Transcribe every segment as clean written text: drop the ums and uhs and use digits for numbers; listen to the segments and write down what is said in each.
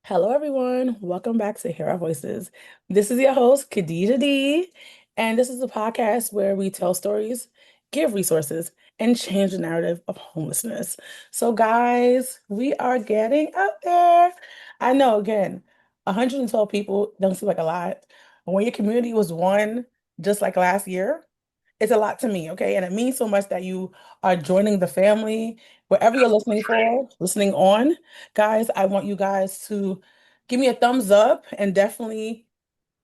Hello, everyone. Welcome back to Hear Our Voices. This is your host, Khadija D, and this is a podcast where we tell stories, give resources, and change the narrative of homelessness. So, guys, we are getting up there. I know, again, 112 people don't seem like a lot. But when your community was one just like last year, it's a lot to me, okay? And it means so much that you are joining the family wherever you're listening on. Guys, I want you guys to give me a thumbs up and definitely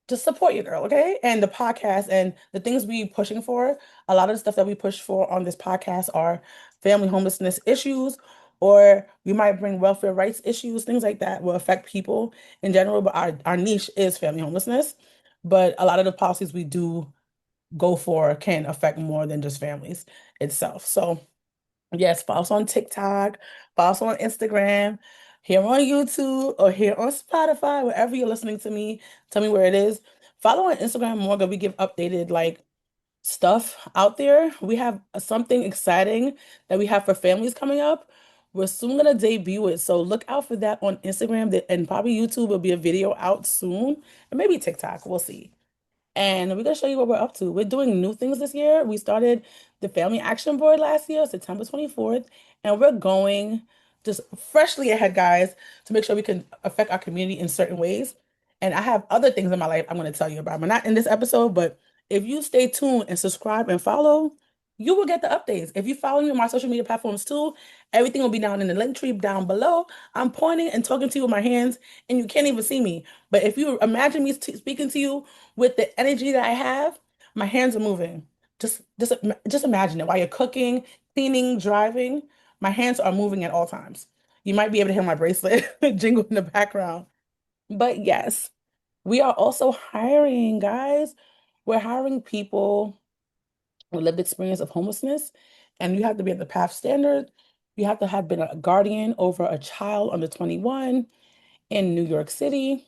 just support your girl, okay? And the podcast and the things we pushing for, a lot of the stuff that we push for on this podcast are family homelessness issues, or we might bring welfare rights issues, things like that will affect people in general, but our niche is family homelessness. But a lot of the policies we do go for can affect more than just families itself. So yes, follow us on TikTok, follow us on Instagram, here on YouTube, or here on Spotify, wherever you're listening to me. Tell me where it is. Follow on Instagram more because we give updated stuff out there. We have something exciting that we have for families coming up. We're soon gonna debut it, so look out for that on Instagram and probably YouTube will be a video out soon, and maybe TikTok. We'll see. And we're gonna show you what we're up to. We're doing new things this year. We started the Family Action Board last year, September 24th, and we're going just freshly ahead, guys, to make sure we can affect our community in certain ways. And I have other things in my life I'm gonna tell you about. But not in this episode, but if you stay tuned and subscribe and follow, you will get the updates. If you follow me on my social media platforms too, everything will be down in the link tree down below. I'm pointing and talking to you with my hands, and you can't even see me. But if you imagine me speaking to you with the energy that I have, my hands are moving. Just imagine it while you're cooking, cleaning, driving. My hands are moving at all times. You might be able to hear my bracelet jingle in the background. But yes, we are also hiring, guys. We're hiring people with lived experience of homelessness, and you have to be at the PATH standard. You have to have been a guardian over a child under 21 in New York City.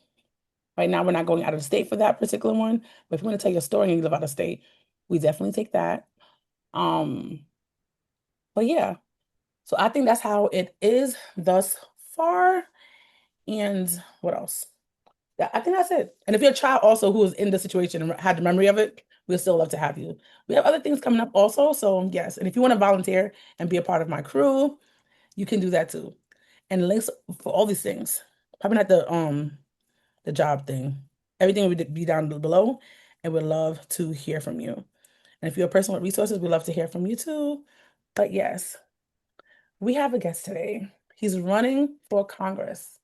Right now, we're not going out of state for that particular one, but if you want to tell your story and you live out of state, we definitely take that. Um, but yeah, so I think that's how it is thus far. And what else? I think that's it. And if you're a child also who is in the situation and had the memory of it, we'd still love to have you. We have other things coming up also. So yes, and if you want to volunteer and be a part of my crew, you can do that too. And links for all these things. Probably not the job thing. Everything will be down below, and we'd love to hear from you. And if you're a person with resources, we'd love to hear from you too. But yes, we have a guest today. He's running for Congress.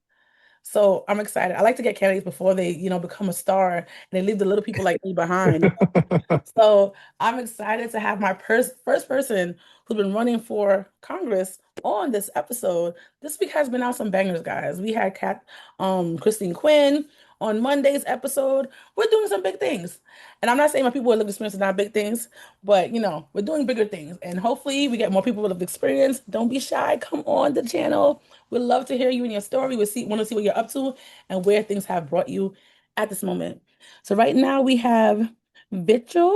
So I'm excited. I like to get candidates before they, become a star and they leave the little people like me behind. So I'm excited to have my first person who's been running for Congress on this episode. This week has been out some bangers, guys. We had Christine Quinn on Monday's episode. We're doing some big things. And I'm not saying my people with lived experience are not big things, but we're doing bigger things. And hopefully we get more people with lived experience. Don't be shy. Come on the channel. We'd love to hear you and your story. Want to see what you're up to and where things have brought you at this moment. So right now we have Vichal.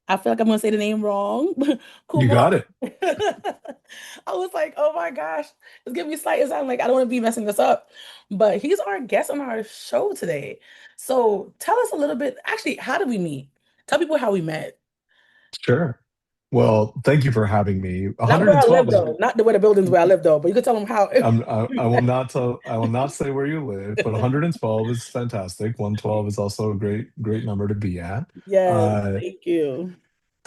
I feel like I'm gonna say the name wrong. You Kumar. got it. I was like, oh my gosh, it's giving me slight. I'm like, I don't want to be messing this up. But he's our guest on our show today. So tell us a little bit. Actually, how did we meet? Tell people how we met. Sure. Well, thank you for having me. Not where I 112 live is though. Not the where the buildings where I live though. But you can tell them how. I will not tell I will not say where you live, but 112 is fantastic. 112 is also a great number to be at. Yes, Uh thank you.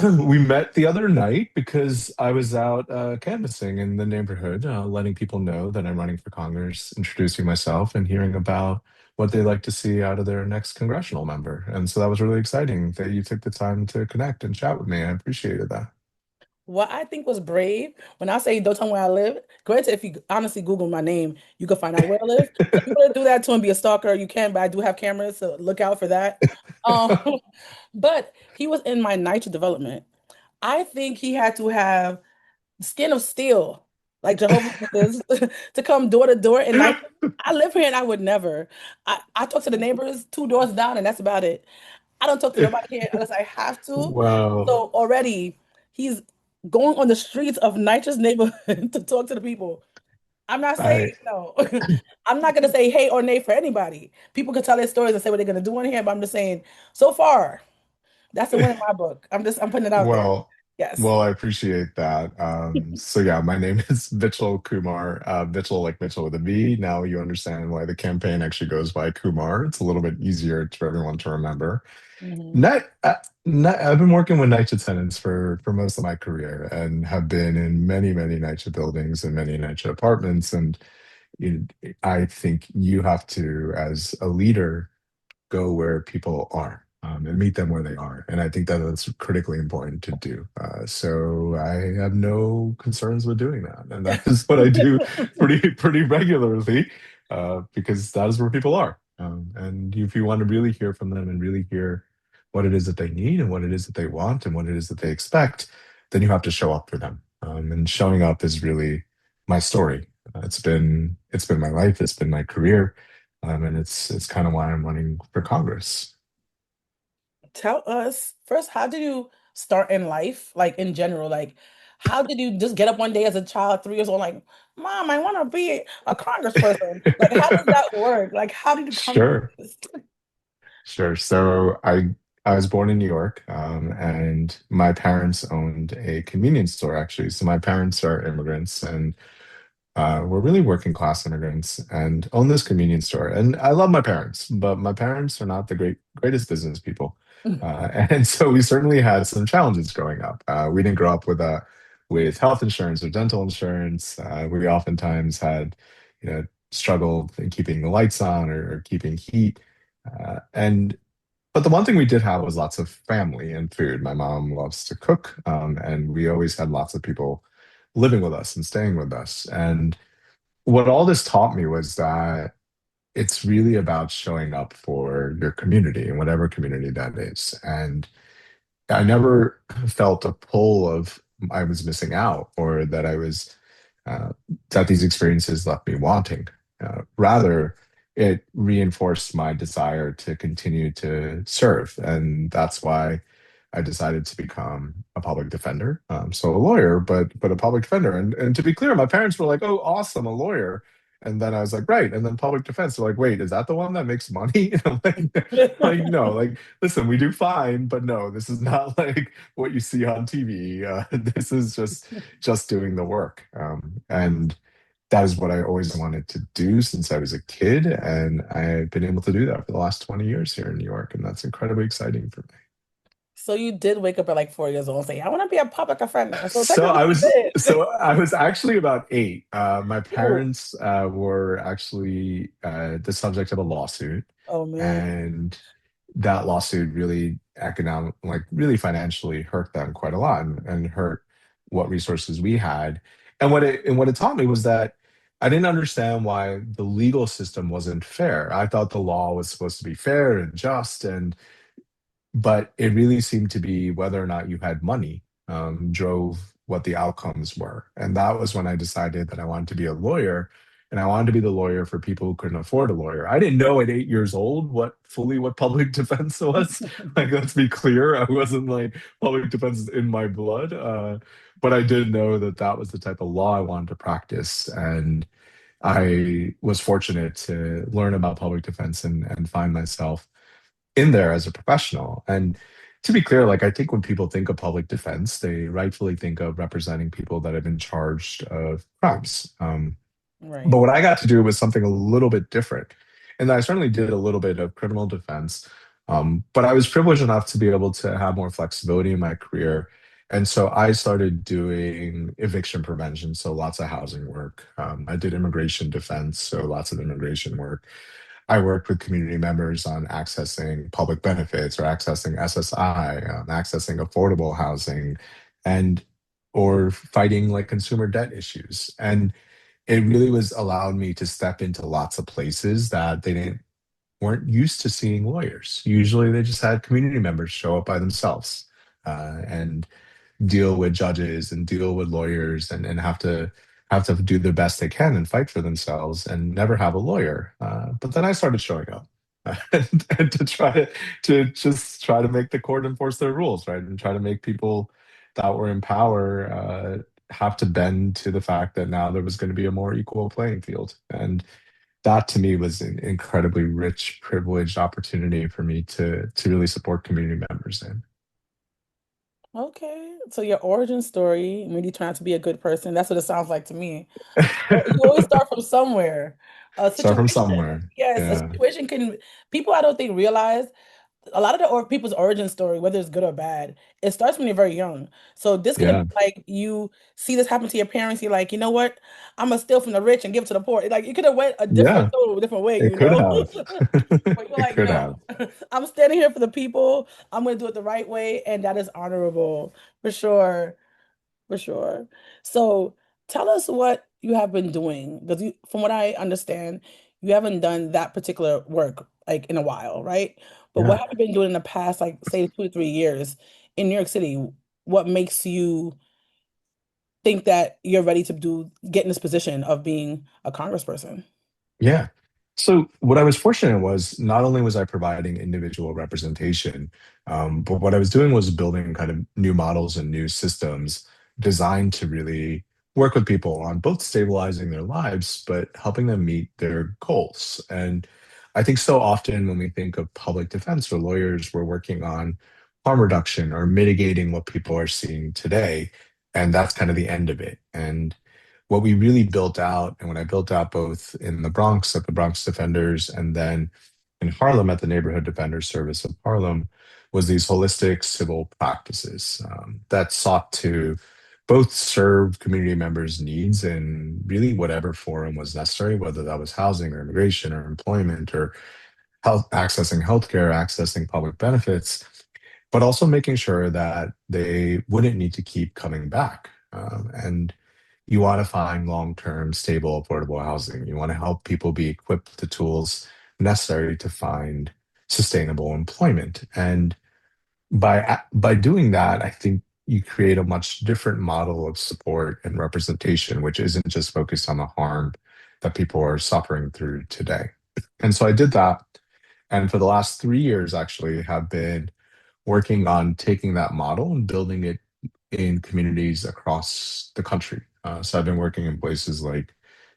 we met the other night because I was out canvassing in the neighborhood, letting people know that I'm running for Congress, introducing myself and hearing about what they like to see out of their next congressional member. And so that was really exciting that you took the time to connect and chat with me. I appreciated that. What I think was brave, when I say don't tell me where I live, granted, if you honestly Google my name, you can find out where I live. So if you want to do that to and be a stalker, you can, but I do have cameras, so look out for that. Um, but he was in my niche development. I think he had to have skin of steel, like Jehovah's Witnesses, to come door to door. And I live here and I would never. I talk to the neighbors 2 doors down, and that's about it. I don't talk to nobody here unless I have to. Wow. So already he's going on the streets of Nitrous neighborhood to talk to the people. I'm not saying I no. I'm not gonna say hate or nay for anybody. People can tell their stories and say what they're gonna do on here, but I'm just saying, so far, that's a win in my book. I'm putting it out there. well, Yes. well, I appreciate that. So yeah, my name is Vichal Kumar. Vichal like Mitchell with a V. Now you understand why the campaign actually goes by Kumar. It's a little bit easier for everyone to remember. Hmm. I've been working with night attendants for most of my career and have been in many night buildings and many night apartments. And I think you have to, as a leader, go where people are and meet them where they are. And I think that that's critically important to do. So I have no concerns with doing that. And that is what I do pretty regularly because that is where people are. And if you want to really hear from them and really hear what it is that they need and what it is that they want and what it is that they expect, then you have to show up for them. And showing up is really my story. It's been my life. It's been my career. And it's kind of why I'm running for Congress. Tell us first, how did you start in life, like in general? Like, how did you just get up one day as a child, 3 years old, like, Mom, I want to be a congressperson? Like, how does that work? Like, how did you come to Sure, this? sure. So I was born in New York, and my parents owned a convenience store actually. So my parents are immigrants, and we're really working class immigrants, and own this convenience store. And I love my parents, but my parents are not the greatest business people, and so we certainly had some challenges growing up. We didn't grow up with health insurance or dental insurance. We oftentimes had, struggled in keeping the lights on or keeping heat. And but the one thing we did have was lots of family and food. My mom loves to cook, and we always had lots of people living with us and staying with us. And what all this taught me was that it's really about showing up for your community and whatever community that is. And I never felt a pull of I was missing out or that I was uh, that these experiences left me wanting. Rather, it reinforced my desire to continue to serve, and that's why I decided to become a public defender. So a lawyer, but a public defender. And to be clear, my parents were like, "Oh, awesome, a lawyer." And then I was like, "Right." And then public defense. They're like, "Wait, is that the one that makes money?" And I'm like no, like listen, we do fine, but no, this is not like what you see on TV. This is just doing the work. And that is what I always wanted to do since I was a kid. And I've been able to do that for the last 20 years here in New York. And that's incredibly exciting for me. So you did wake up at like 4 years old and say, I want to be a public offender. So So technically I you was did. so I was actually about 8. My Oh, parents were actually the subject of a lawsuit, oh man. and that lawsuit really really financially hurt them quite a lot and hurt what resources we had. And what it taught me was that I didn't understand why the legal system wasn't fair. I thought the law was supposed to be fair and just, and but it really seemed to be whether or not you had money drove what the outcomes were. And that was when I decided that I wanted to be a lawyer, and I wanted to be the lawyer for people who couldn't afford a lawyer. I didn't know at 8 years old what public defense was. Like, let's be clear, I wasn't like public defense is in my blood. But I did know that that was the type of law I wanted to practice. And I was fortunate to learn about public defense and find myself in there as a professional. And to be clear, like I think when people think of public defense, they rightfully think of representing people that have been charged of crimes. But Right. what I got to do was something a little bit different. And I certainly did a little bit of criminal defense. But I was privileged enough to be able to have more flexibility in my career. And so I started doing eviction prevention, so lots of housing work. I did immigration defense, so lots of immigration work. I worked with community members on accessing public benefits or accessing SSI, accessing affordable housing, and or fighting like consumer debt issues. And it really was allowed me to step into lots of places that they didn't weren't used to seeing lawyers. Usually they just had community members show up by themselves and deal with judges and deal with lawyers and have to do the best they can and fight for themselves and never have a lawyer. But then I started showing up and to just try to make the court enforce their rules, right? And try to make people that were in power have to bend to the fact that now there was going to be a more equal playing field. And that to me was an incredibly rich, privileged opportunity for me to really support community members in. Okay. So your origin story, when you trying to be a good person, that's what it sounds like to me. You always start from somewhere. A Start from situation, somewhere. yes, a Yeah. situation can, people I don't think realize a lot of the or people's origin story, whether it's good or bad, it starts when you're very young. So this could have Yeah. been like you see this happen to your parents, you're like, you know what? I'm gonna steal from the rich and give it to the poor. Like you could have went a different Yeah. total, different way, It you could know? have. But you're It like, could no, have. I'm standing here for the people. I'm gonna do it the right way, and that is honorable for sure. For sure. So tell us what you have been doing, because you, from what I understand, you haven't done that particular work like in a while, right? But what Yeah. have you been doing in the past, like say 2 to 3 years in New York City? What makes you think that you're ready to get in this position of being a congressperson? Yeah. So what I was fortunate was not only was I providing individual representation, but what I was doing was building kind of new models and new systems designed to really work with people on both stabilizing their lives, but helping them meet their goals. And I think so often when we think of public defense or lawyers, we're working on harm reduction or mitigating what people are seeing today. And that's kind of the end of it. And what we really built out, and when I built out both in the Bronx at the Bronx Defenders and then in Harlem at the Neighborhood Defenders Service of Harlem, was these holistic civil practices that sought to both serve community members' needs in really whatever forum was necessary, whether that was housing or immigration or employment or health, accessing healthcare, accessing public benefits, but also making sure that they wouldn't need to keep coming back. And you want to find long-term, stable, affordable housing. You want to help people be equipped with the tools necessary to find sustainable employment. And by doing that, I think you create a much different model of support and representation, which isn't just focused on the harm that people are suffering through today. And so I did that. And for the last 3 years, actually, have been working on taking that model and building it in communities across the country. So I've been working in places like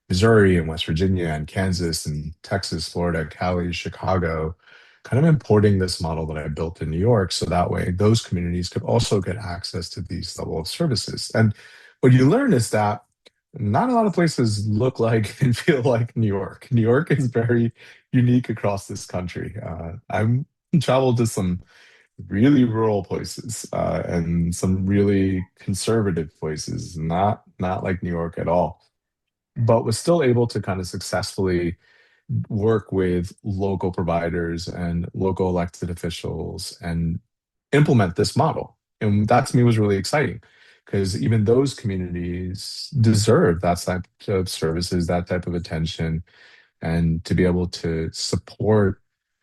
Missouri and West Virginia and Kansas and Texas, Florida, Cali, Chicago, kind of importing this model that I built in New York. So that way those communities could also get access to these level of services. And what you learn is that not a lot of places look like and feel like New York. New York is very unique across this country. I'm traveled to some really rural places and some really conservative places, not like New York at all, but was still able to kind of successfully work with local providers and local elected officials and implement this model. And that to me was really exciting because even those communities deserve that type of services, that type of attention, and to be able to support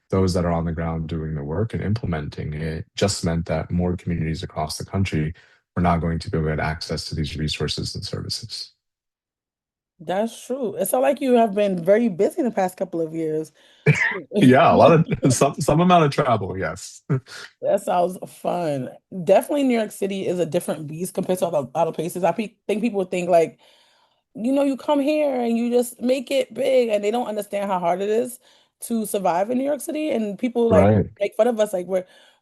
those that are on the ground doing the work and implementing it just meant that more communities across the country were not going to be able to get access to these resources and services. That's true. It's not like you have been very busy in the past couple of years. Yeah, a lot of some amount of travel, yes. That sounds fun. Definitely New York City is a different beast compared to other places. Think people think like, you come here and you just make it big and they don't understand how hard it is to survive in New York City. And people like Right. make fun of us like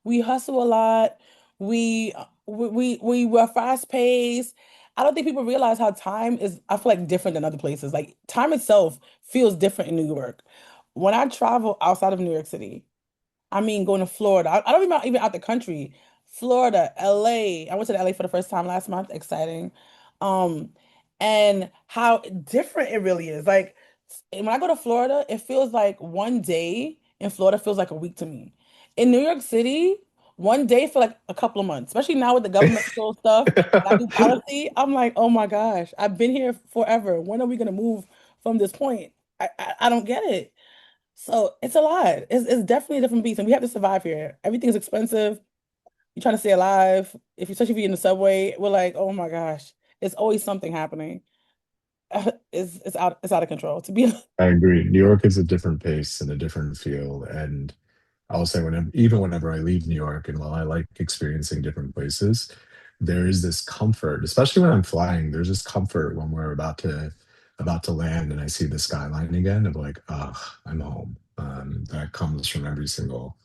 we hustle a lot. We were fast paced. I don't think people realize how time is, I feel like different than other places. Like time itself feels different in New York. When I travel outside of New York City, I mean, going to Florida. I don't even out the country. Florida, LA. I went to LA for the first time last month. Exciting. Um, and how different it really is. Like when I go to Florida, it feels like one day in Florida feels like a week to me. In New York City, one day for like a couple of months, especially now with the governmental stuff, that new policy. I'm like, oh my gosh, I've been here forever. When are we gonna move from this point? I don't get it. So it's a lot. It's definitely a different beast, and we have to survive here. Everything's expensive. You're trying to stay alive. Especially if you're in the subway, we're like, oh my gosh, it's always something happening. It's out of control. To be I agree. New York is a different pace and a different feel. And I'll say whenever, even whenever I leave New York, and while I like experiencing different places, there is this comfort, especially when I'm flying. There's this comfort when we're about to land, and I see the skyline again of like, ah, I'm home. That comes from every single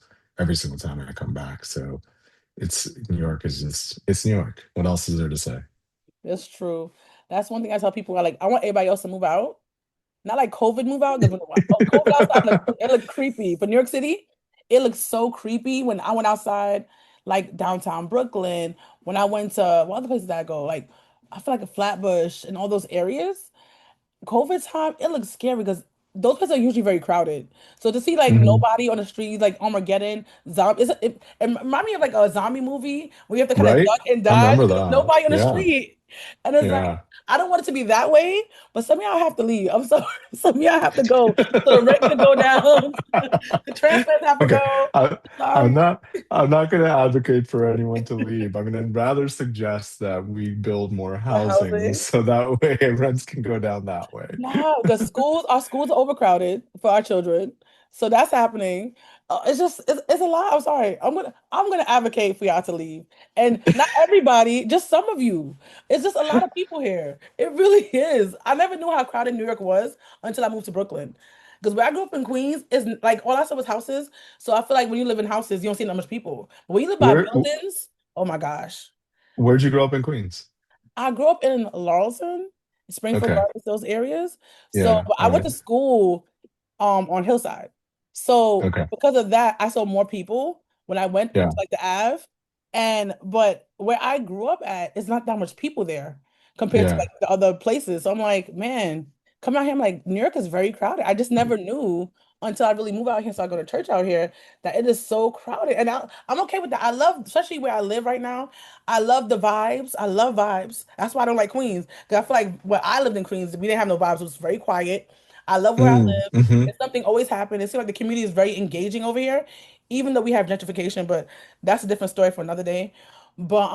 time I come back. So it's New York is just it's New York. What else is there to say? It's true. That's one thing I tell people. I like, I want everybody else to move out. Not like COVID move out, because when COVID outside, it looked creepy. But New York City, it looked so creepy when I went outside, like downtown Brooklyn. When I went to what other places did I go? Like I feel like a Flatbush and all those areas. COVID time, it looks scary because those places are usually very crowded. So to see like Mhm. nobody on the street, like Armageddon, zombie, it remind me of like a zombie movie where you have to kind of Right? duck and I dodge remember because there's that. nobody on the Yeah. street. And it's like, Yeah. I don't want it to be that way, but some of y'all have to leave. I'm sorry. Some of y'all have to go. So the rent can go down. The transplants have to Okay. go. I, I'm Sorry. not I'm not going to advocate for anyone to leave. I'm going to rather suggest that we build more The housing housing. so that way rents can go down that way. No, because our schools are overcrowded for our children. So that's happening. It's a lot. I'm sorry. I'm gonna advocate for y'all to leave. And not everybody, just some of you. It's just a lot of people here. It really is. I never knew how crowded New York was until I moved to Brooklyn. Because where I grew up in Queens is like all I saw was houses. So I feel like when you live in houses, you don't see that much people. But when you live by Where buildings, oh my gosh. where'd you grow up in Queens? I grew up in Lawson, Springfield Okay. Gardens, those areas. So Yeah. but I All went right. to school on Hillside. So Okay. because of that, I saw more people when I went to Yeah. like the Ave. And but where I grew up at, it's not that much people there compared to Yeah. like the other places. So I'm like, man, come out here. I'm like, New York is very crowded. I just never knew until I really moved out here. So I go to church out here that it is so crowded. And I'm okay with that. I love, especially where I live right now. I love the vibes. I love vibes. That's why I don't like Queens. Because I feel like where I lived in Queens, we didn't have no vibes. It was very quiet. I love where I live. Hmm. If something always happened, it seems like the community is very engaging over here, even though we have gentrification, but that's a different story for another day. But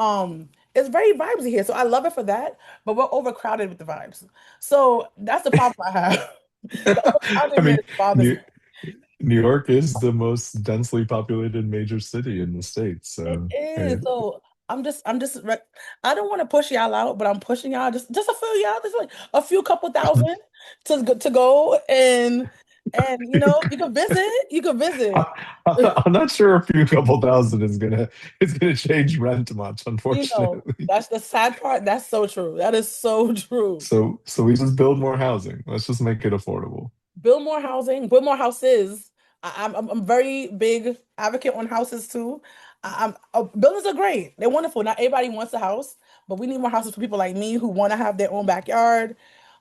it's very vibesy here. So I love it for that, but we're overcrowded with the vibes. So that's the problem I have. The I overcrowdedness mean, bothers me. New New York is the most densely populated major city in the States. It So, is. hey, So I don't want to push y'all out, but I'm pushing y'all just a few y'all. There's like a few couple thousand to go and you can visit. You can visit. I'm not sure a few couple thousand is gonna change rent much, unfortunately. That's the sad part. That's so true. That is so true. So we just build more housing. Let's just make it affordable. Build more housing, build more houses. I'm very big advocate on houses too. Buildings are great. They're wonderful. Not everybody wants a house, but we need more houses for people like me who want to have their own backyard,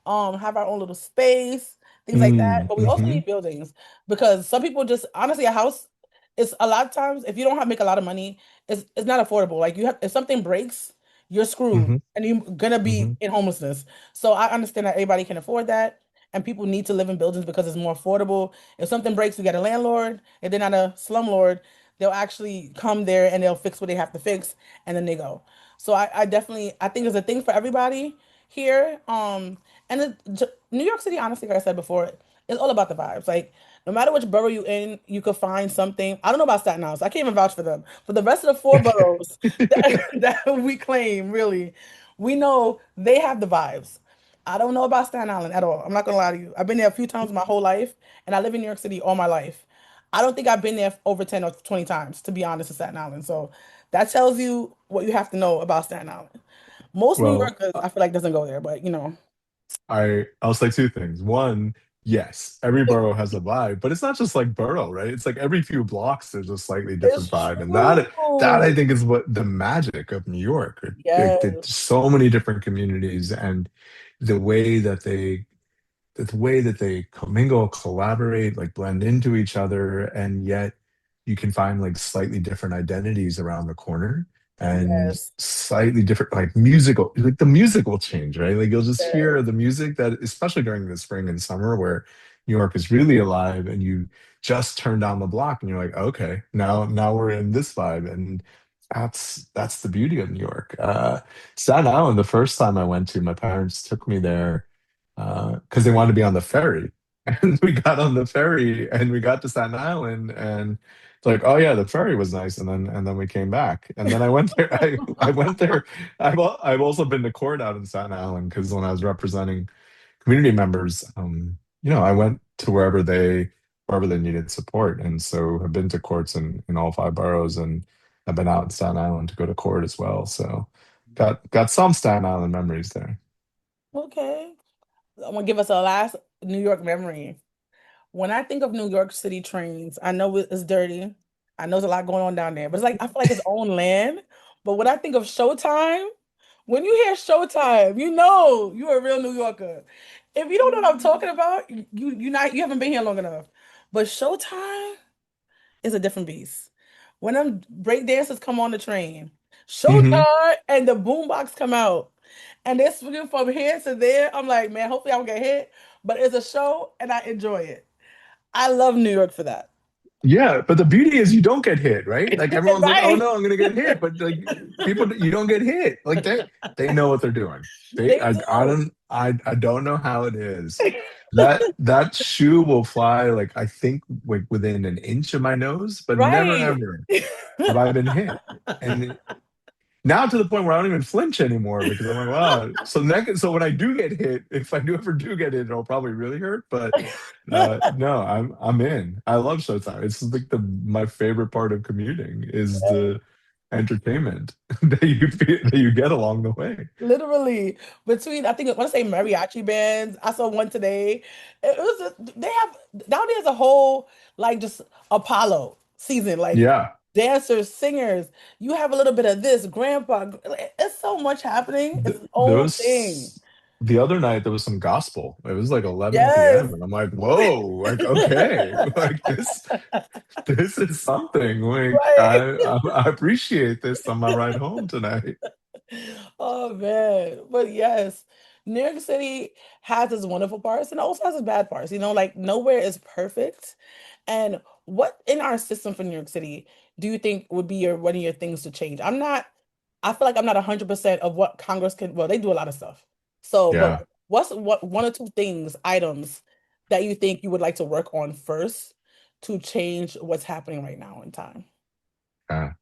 have our own little space, things like that. But we also Mm-hmm, need buildings because some people just honestly a house is a lot of times if you don't have make a lot of money, it's not affordable. Like you have if something breaks, you're screwed mm-hmm, and you're gonna be mm-hmm. in homelessness. So I understand that everybody can afford that and people need to live in buildings because it's more affordable. If something breaks, we got a landlord. If they're not a slumlord, they'll actually come there and they'll fix what they have to fix, and then they go. So I definitely I think it's a thing for everybody here. And New York City, honestly, like I said before, it's all about the vibes. Like no matter which borough you in, you could find something. I don't know about Staten Island. So I can't even vouch for them. For the rest of the four boroughs that we claim, really, we know they have the vibes. I don't know about Staten Island at all. I'm not gonna lie to you. I've been there a few times my whole life, and I live in New York City all my life. I don't think I've been there over 10 or 20 times, to be honest, in Staten Island. So that tells you what you have to know about Staten Island. Most New Well, Yorkers, I feel like, doesn't go there, but I'll say two things. One, yes, every borough has a vibe, but it's not just like borough, right? It's like every few blocks there's a slightly different it's vibe, and that true. I think is what the magic of New York. There's Yes, so many different communities, and the way that they commingle, collaborate, like blend into each other, and yet you can find like slightly different identities around the corner and yes, slightly different like musical like the music will change, right? Like you'll just yes, hear the music that especially during the spring and summer where New York is really alive and you just turn down the block and you're like, okay, now we're in this vibe. And that's the beauty of New York. Staten Island, the first time I went to, my parents took me there because they wanted to be on the ferry. And we got on the ferry and we got to Staten Island and It's like, oh yeah, the ferry was nice, and then we came back, and then I went there. I went there. I've also been to court out in Staten Island because when I was representing community members, I went to wherever they needed support, and so have been to courts in all five boroughs, and I've been out in Staten Island to go to court as well. So got some Staten Island memories there. Okay. I'm gonna give us a last New York memory. When I think of New York City trains, I know it's dirty. I know there's a lot going on down there, but it's like I feel like it's own land. But when I think of Showtime, when you hear Showtime, you know you're a real New Yorker. If you don't know what I'm talking about, you haven't been here long enough. But Showtime is a different beast. When them break dancers come on the train, Hmm. Showtime and the boombox come out, and they're swinging from here to there. I'm like, man, hopefully I don't get hit, but it's a show and I enjoy it. I love New York for that. Yeah, but the beauty is you don't get hit, right? Like everyone's like, "Oh Right. no, I'm gonna get hit," but like people, you don't get hit. Like they know what they're doing. They do. I don't know how it is. That shoe will fly like I think like within an inch of my nose, but never Right. ever have I been hit. And now to the point where I don't even flinch anymore because I'm like, wow. So when I do get hit, if I do ever do get hit, it'll probably really hurt. But no, I'm in. I love Showtime. It's like the my favorite part of commuting is the entertainment that you get along the way. Literally, between I think I want to say mariachi bands. I saw one today. They have now there's a whole like just Apollo season, like Yeah, dancers, singers. You have a little bit of this, grandpa. It's so much happening. It's th its there own thing. was the other night there was some gospel. It was like 11 p.m. Yes. and I'm like, whoa, like okay, like this is something. Like Right. I appreciate this on my ride home tonight. Oh man. But yes, New York City has its wonderful parts and also has its bad parts. Like nowhere is perfect. And what in our system for New York City do you think would be one of your things to change? I feel like I'm not 100% of what Congress can, well, they do a lot of stuff. So, but Yeah. what one or two items that you think you would like to work on first to change what's happening right now in time? Yeah.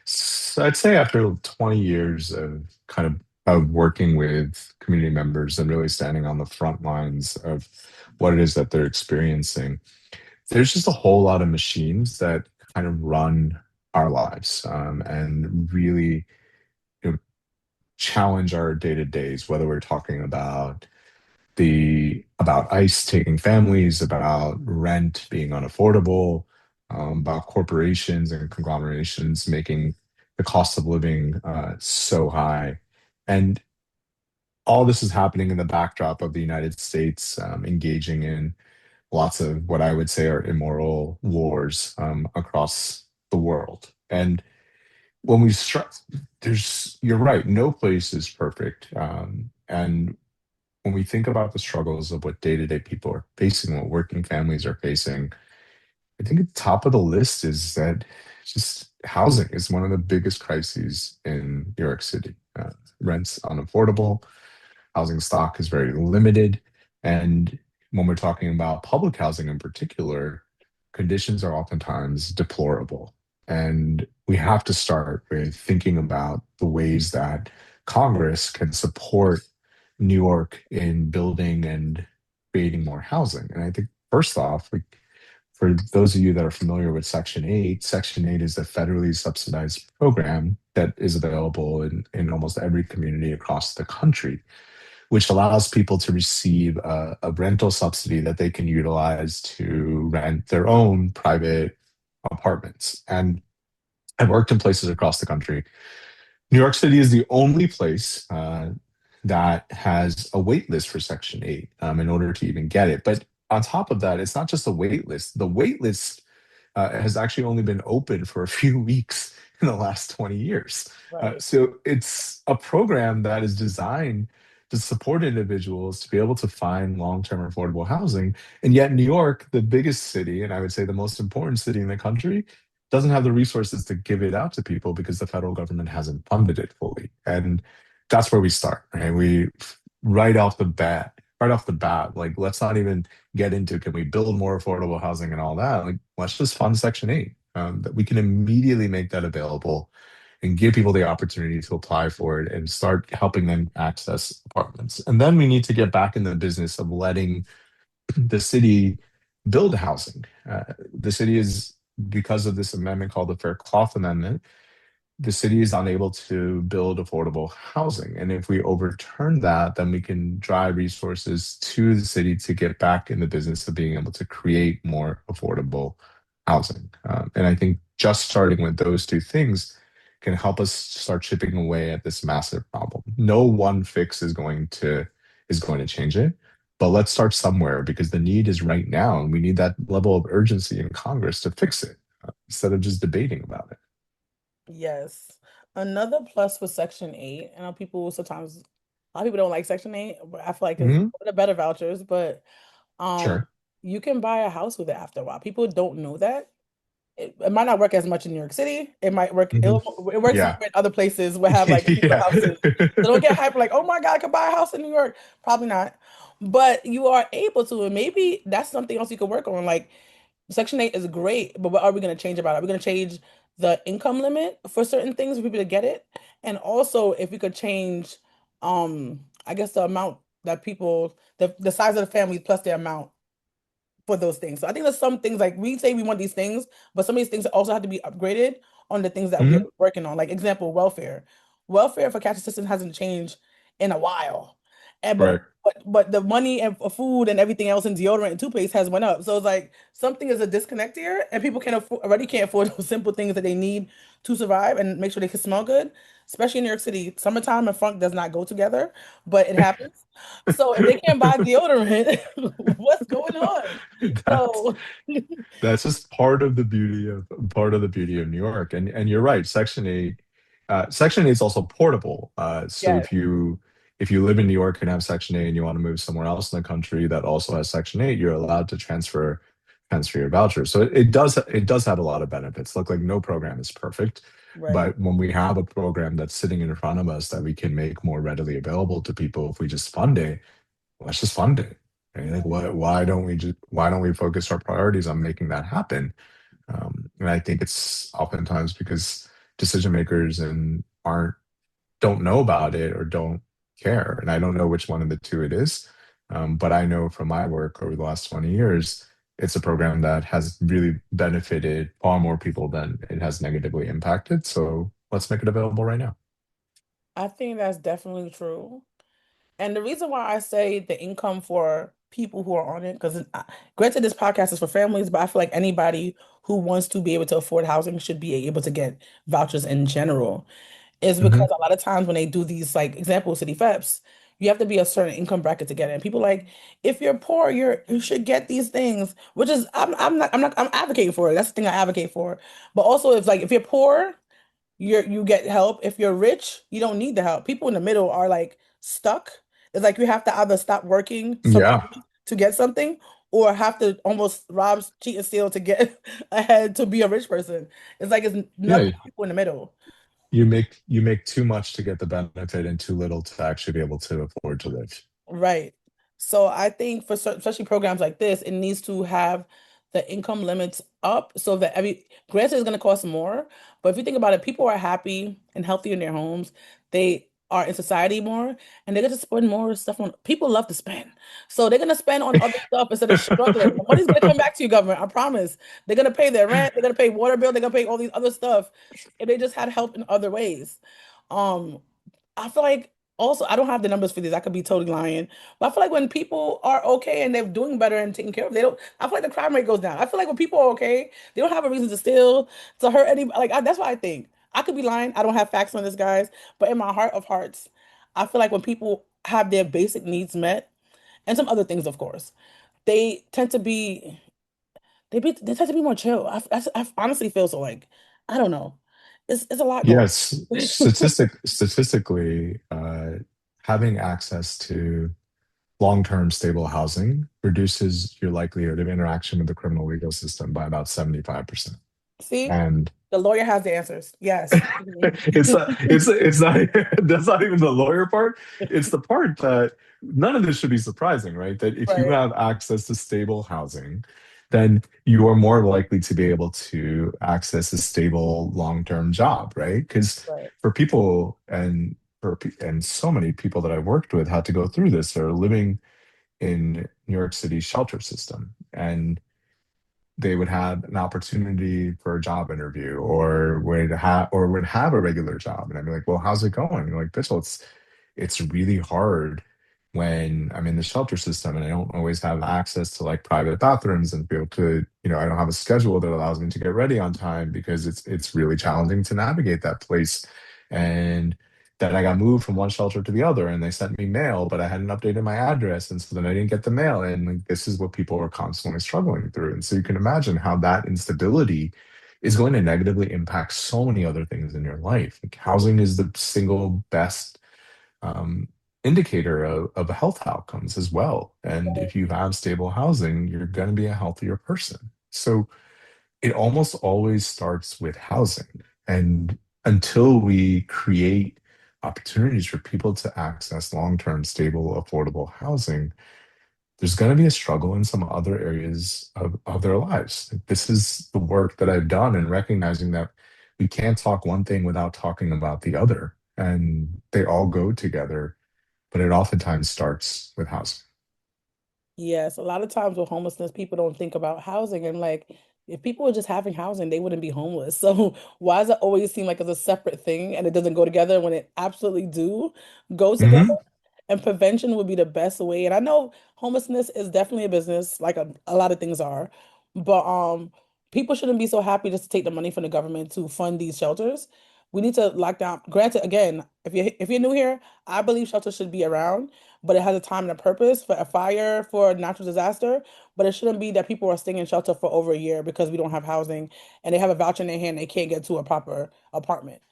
So I'd say after 20 years of kind of working with community members and really standing on the front lines of what it is that they're experiencing, there's just a whole lot of machines that kind of run our lives and really you know, challenge our day-to-days, whether we're talking about ICE taking families, about rent being unaffordable, about corporations and conglomerations making the cost of living so high. And all this is happening in the backdrop of the United States engaging in lots of what I would say are immoral wars across the world. And when we start, you're right, no place is perfect. And when we think about the struggles of what day-to-day people are facing, what working families are facing, I think at the top of the list is that just housing is one of the biggest crises in New York City. Rent's unaffordable, housing stock is very limited, and when we're talking about public housing in particular, conditions are oftentimes deplorable. And we have to start with thinking about the ways that Congress can support New York in building and creating more housing. And I think first off, like for those of you that are familiar with Section 8, Section 8 is a federally subsidized program that is available in almost every community across the country, which allows people to receive a rental subsidy that they can utilize to rent their own private apartments. And I've worked in places across the country. New York City is the only place that has a wait list for Section 8 in order to even get it. But on top of that, it's not just a wait list. The wait list has actually only been open for a few weeks in the last 20 years. Right. So it's a program that is designed to support individuals to be able to find long-term affordable housing. And yet, New York, the biggest city, and I would say the most important city in the country, doesn't have the resources to give it out to people because the federal government hasn't funded it fully. And that's where we start, right? We right off the bat, like let's not even get into can we build more affordable housing and all that. Like let's just fund Section 8. that we can immediately make that available and give people the opportunity to apply for it and start helping them access apartments. And then we need to get back in the business of letting the city build housing. The city is, because of this amendment called the Fair Cloth Amendment, the city is unable to build affordable housing. And if we overturn that, then we can drive resources to the city to get back in the business of being able to create more affordable housing. And I think just starting with those two things can help us start chipping away at this massive problem. No one fix is going to change it, but let's start somewhere because the need is right now, and we need that level of urgency in Congress to fix it instead of just debating about it. Yes. Another plus with Section 8, I know people sometimes, a lot of people don't like Section 8, but I feel like it's one Mhm. of the better vouchers, but um, Sure. you can buy a house with it after a while. People don't know that. It might not work as much in New York City. It might work, Mhm. it works more Yeah. in other places where have like cheaper Yeah. houses. So don't get hyped like, oh my God, I could buy a house in New York. Probably not. But you are able to, and maybe that's something else you could work on. Like Section 8 is great, but what are we going to change about it? Are we going to change the income limit for certain things for people to get it? And also if we could change I guess the amount that people the size of the family plus the amount for those things. So I think there's some things like we say we want these things, but some of these things also have to be upgraded on the things that we are Mhm. working on. Like example, welfare. Welfare for cash assistance hasn't changed in a while. And Right. but the money and for food and everything else and deodorant and toothpaste has went up. So it's like something is a disconnect here, and people already can't afford those simple things that they need to survive and make sure they can smell good. Especially in New York City, summertime and funk does not go together, but it happens. So if they can't buy deodorant, what's going on? That's So that's just part of the beauty of New York. And you're right, Section 8 is also portable. So yes, if you live in New York and have Section 8 and you want to move somewhere else in the country that also has Section 8, you're allowed to transfer your voucher. So it does have a lot of benefits. Look, like no program is perfect, right. but when we have a program that's sitting in front of us that we can make more readily available to people, if we just fund it, let's just fund it. Right? Like, why don't we focus our priorities on making that happen? And I think it's oftentimes because decision makers and aren't don't know about it or don't care. And I don't know which one of the two it is. But I know from my work over the last 20 years, it's a program that has really benefited far more people than it has negatively impacted. So let's make it available right now. I think that's definitely true. And the reason why I say the income for people who are on it, because granted, this podcast is for families, but I feel like anybody who wants to be able to afford housing should be able to get vouchers in general. Is because Mhm. a lot of times when they do these like example city FEPs, you have to be a certain income bracket to get it. And people like, if you're poor, you should get these things, which is I'm advocating for it. That's the thing I advocate for. But also it's like if you're poor, you get help. If you're rich, you don't need the help. People in the middle are like stuck. It's like you have to either stop working somewhere Yeah. to get something or have to almost rob, cheat, and steal to get ahead to be a rich person. It's like it's nothing Yeah. people in the middle. You make too much to get the benefit and too little to actually be able to afford to live. Right. So I think for especially programs like this, it needs to have the income limits up so that granted it's going to cost more, but if you think about it, people are happy and healthy in their homes. They are in society more and they're going to spend more stuff on people love to spend. So they're going to spend on other stuff instead of struggling. The money's going to come back to you, government. I promise. They're going to pay their rent, they're going to pay water bill, they're going to pay all these other stuff if they just had help in other ways. Um, I feel like also I don't have the numbers for these. I could be totally lying. But I feel like when people are okay and they're doing better and taking care of, they don't I feel like the crime rate goes down. I feel like when people are okay, they don't have a reason to steal, to hurt anybody. That's what I think. I could be lying. I don't have facts on this, guys. But in my heart of hearts, I feel like when people have their basic needs met, and some other things, of course, they tend to be they tend to be more chill. I honestly feel so like I don't know. It's a lot going Yes, on. statistically, having access to long-term stable housing reduces your likelihood of interaction with the criminal legal system by about 75%. See? And The lawyer has the answers. Yes. it's not that's not even the lawyer part. It's the part that none of this should be surprising, right? That if you Right. have access to stable housing, then you are more likely to be able to access a stable long-term job, right? Because Right. for people and so many people that I've worked with had to go through this are living in New York City's shelter system. And they would have an opportunity for a job interview or would have a regular job. And I'd be like, well, how's it going? And like, Bitchel, it's really hard when I'm in the shelter system and I don't always have access to like private bathrooms and be able to, I don't have a schedule that allows me to get ready on time because it's really challenging to navigate that place. And then I got moved from one shelter to the other and they sent me mail, but I hadn't updated my address. And so then I didn't get the mail. And like, this is what people are constantly struggling through. And so you can imagine how that instability is going to negatively impact so many other things in your life. Like housing is the single best um, indicator of health outcomes as well. And if you have stable housing, you're going to be a healthier person. So it almost always starts with housing. And until we create opportunities for people to access long term, stable, affordable housing, there's going to be a struggle in some other areas of their lives. This is the work that I've done in recognizing that we can't talk one thing without talking about the other. And they all go together, but it oftentimes starts with housing. Yes, a lot of times with homelessness, people don't think about housing and like if people were just having housing, they wouldn't be homeless. So why does it always seem like it's a separate thing and it doesn't go together when it absolutely do go together? Hmm. And prevention would be the best way. And I know homelessness is definitely a business, like a lot of things are, but people shouldn't be so happy just to take the money from the government to fund these shelters. We need to lock down. Granted, again, if you're new here, I believe shelters should be around, but it has a time and a purpose for a fire, for a natural disaster. But it shouldn't be that people are staying in shelter for over a year because we don't have housing and they have a voucher in their hand, they can't get to a proper apartment.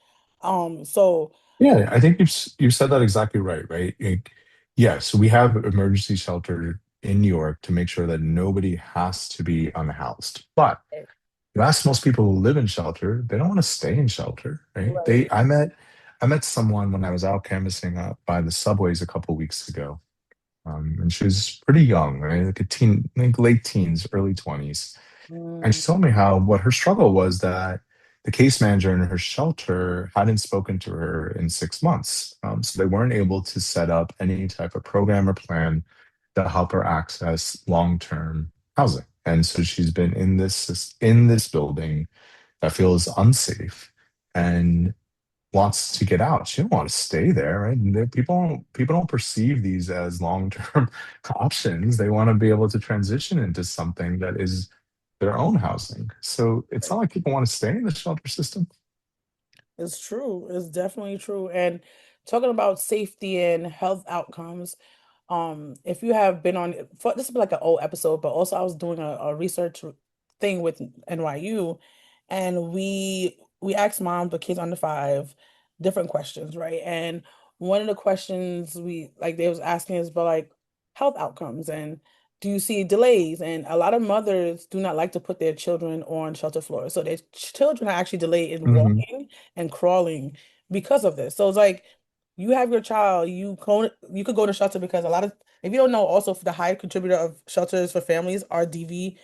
So Yeah, I think you've said that exactly right, right? Yes, we have emergency shelter in New York to make sure that nobody has to be unhoused. But you ask most people who live in shelter, they don't want to stay in shelter, right? right. I met someone when I was out canvassing up by the subways a couple weeks ago, and she was pretty young, right? Like a teen, like late teens, early 20s. And Mm, she told me how what her struggle was that the case manager in her shelter hadn't spoken to her in 6 months. So they weren't able to set up any type of program or plan to help her access long-term housing. And so she's been in this building that feels unsafe and wants to get out. She don't want to stay there, right? And people don't perceive these as long-term options. They want to be able to transition into something that is their own housing. So it's not like people want to stay in the shelter system. it's true. It's definitely true. And talking about safety and health outcomes, if you have been on this is like an old episode, but also I was doing a research thing with NYU, and we asked moms with kids under 5 different questions, right? And one of the questions we like they was asking is about like health outcomes and do you see delays? And a lot of mothers do not like to put their children on shelter floors. So their children are actually delayed in Hmm. walking and crawling because of this. So it's like you have your child, you could go to shelter because a lot of if you don't know, also the high contributor of shelters for families are DV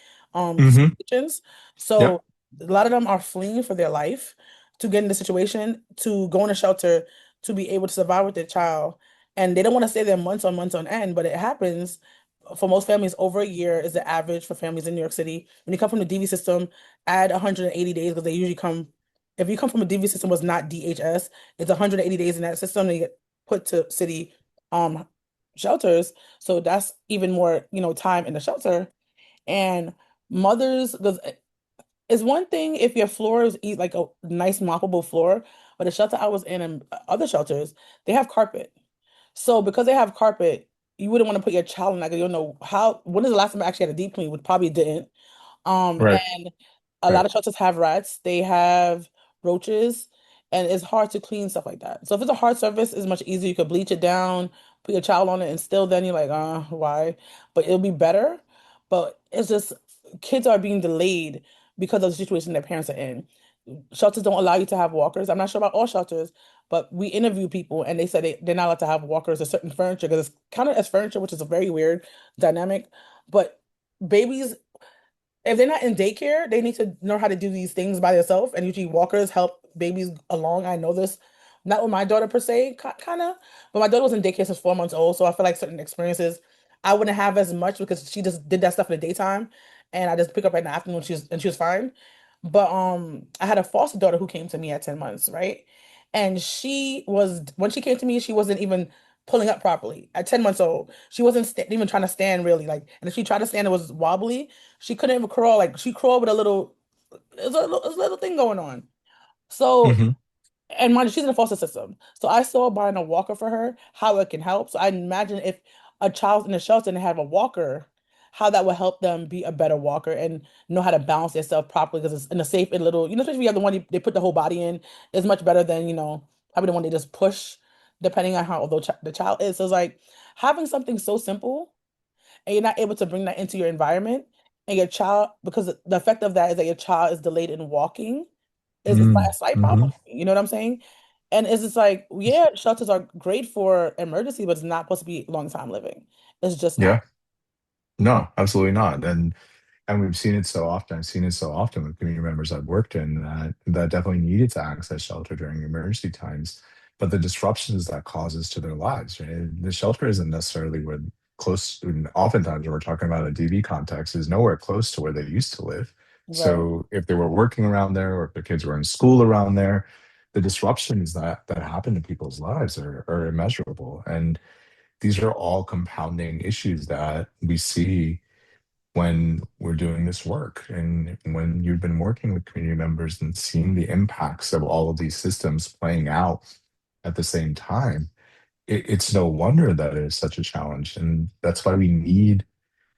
Hmm. situations. Yep. So a lot of them are fleeing for their life to get in the situation to go in a shelter to be able to survive with their child. And they don't want to stay there months on end, but it happens for most families over a year is the average for families in New York City. When you come from the DV system, add 180 days because they usually come if you come from a DV system was not DHS, it's 180 days in that system to get put to city um shelters. So that's even more, time in the shelter. And mothers, because it's one thing if your floors eat like a nice moppable floor, but the shelter I was in and other shelters, they have carpet. So because they have carpet, you wouldn't want to put your child in like you don't know how when is the last time I actually had a deep clean? Would probably didn't. Right. And a Right. lot of shelters have rats, they have roaches, and it's hard to clean stuff like that. So if it's a hard surface, it's much easier. You could bleach it down, put your child on it, and still then you're like, why? But it'll be better. But it's just kids are being delayed because of the situation their parents are in. Shelters don't allow you to have walkers. I'm not sure about all shelters, but we interview people and they said they're not allowed to have walkers or certain furniture because it's counted as furniture, which is a very weird dynamic. But babies if they're not in daycare, they need to know how to do these things by themselves. And usually walkers help babies along. I know this, not with my daughter per se, kind of, but my daughter was in daycare since 4 months old. So I feel like certain experiences I wouldn't have as much because she just did that stuff in the daytime, and I just pick up in the afternoon. She was fine. But I had a foster daughter who came to me at 10 months, right? And she was when she came to me, she wasn't even pulling up properly at 10 months old. She wasn't even trying to stand really, like, and if she tried to stand, it was wobbly. She couldn't even crawl. Like she crawled with a little, it was a little thing going on. So, Hmm. and mind you, she's in the foster system. So I saw buying a walker for her, how it can help. So I imagine if a child's in a shelter and they have a walker, how that would help them be a better walker and know how to balance themselves properly because it's in a safe and little, especially if you have the one they put the whole body in, is much better than, probably the one they just push, depending on how old the child is. So it's like having something so simple and you're not able to bring that into your environment and your child, because the effect of that is that your child is delayed in walking, is a slight Mm-hmm. problem. You know what I'm saying? And it's just like, yeah, shelters are great for emergency, but it's not supposed to be long time living. It's just not. Yeah. No, absolutely not. And we've seen it so often. I've seen it so often with community members I've worked in that definitely needed to access shelter during emergency times, but the disruptions that causes to their lives, right? The shelter isn't necessarily where close, and oftentimes when we're talking about a DV context, is nowhere close to where they used to live. Right. So if they were working around there or if their kids were in school around there, the disruptions that happen to people's lives are immeasurable. And these are all compounding issues that we see when we're doing this work and when you've been working with community members and seeing the impacts of all of these systems playing out at the same time, it's no wonder that it is such a challenge. And that's why we need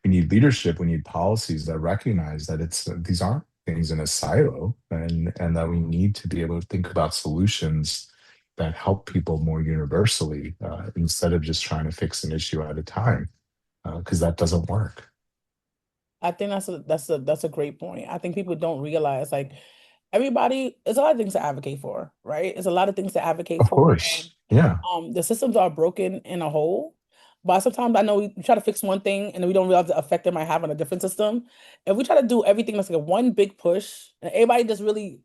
leadership, we need policies that recognize that it's these aren't things in a silo, and that we need to be able to think about solutions that help people more universally, instead of just trying to fix an issue at a time, because that doesn't work. I think that's a great point. I think people don't realize like everybody, there's a lot of things to advocate for, right? There's a lot of things to advocate Of for, course. and Yeah. the systems are broken in a whole. But sometimes I know we try to fix one thing and then we don't realize the effect it might have on a different system. If we try to do everything that's like a one big push and everybody just really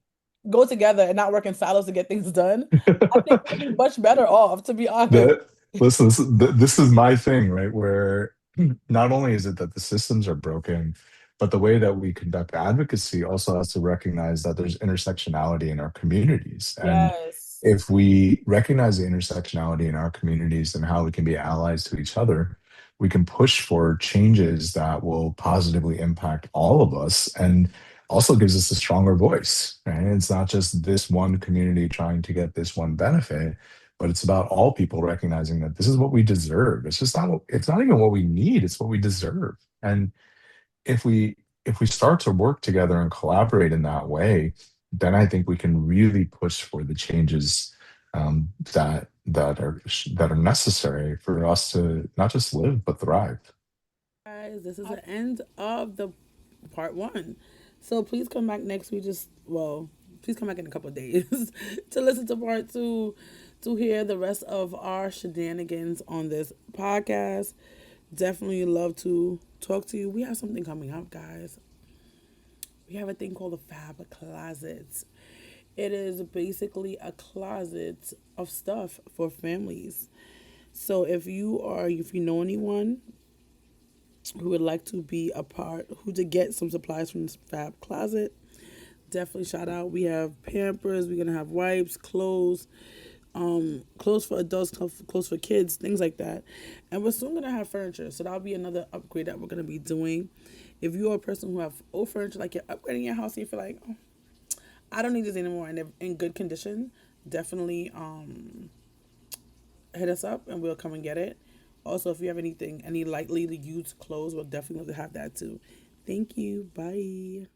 go together and not work in silos to get things done, I think we'll be much better off, to be honest. That listen, this is my thing, right? Where not only is it that the systems are broken, but the way that we conduct advocacy also has to recognize that there's intersectionality in our communities. And Yes. if we recognize the intersectionality in our communities and how we can be allies to each other, we can push for changes that will positively impact all of us and also gives us a stronger voice. Right? It's not just this one community trying to get this one benefit, but it's about all people recognizing that this is what we deserve. It's not even what we need, it's what we deserve. And if we start to work together and collaborate in that way, then I think we can really push for the changes, that are necessary for us to not just live but thrive. Guys, this is the end of the part one. So please come back next week. Please come back in a couple of days to listen to part two, to hear the rest of our shenanigans on this podcast. Definitely love to talk to you. We have something coming up, guys. We have a thing called the Fab Closet. It is basically a closet of stuff for families. So if you know anyone who would like to be a part, who to get some supplies from this Fab Closet, definitely shout out. We have Pampers, we're gonna have wipes, clothes, clothes for adults, clothes for kids, things like that. And we're soon gonna have furniture, so that'll be another upgrade that we're gonna be doing. If you're a person who have old furniture, like you're upgrading your house, and you feel like, oh, I don't need this anymore, and they're in good condition, definitely hit us up and we'll come and get it. Also, if you have any lightly used clothes, we'll definitely have that too. Thank you. Bye.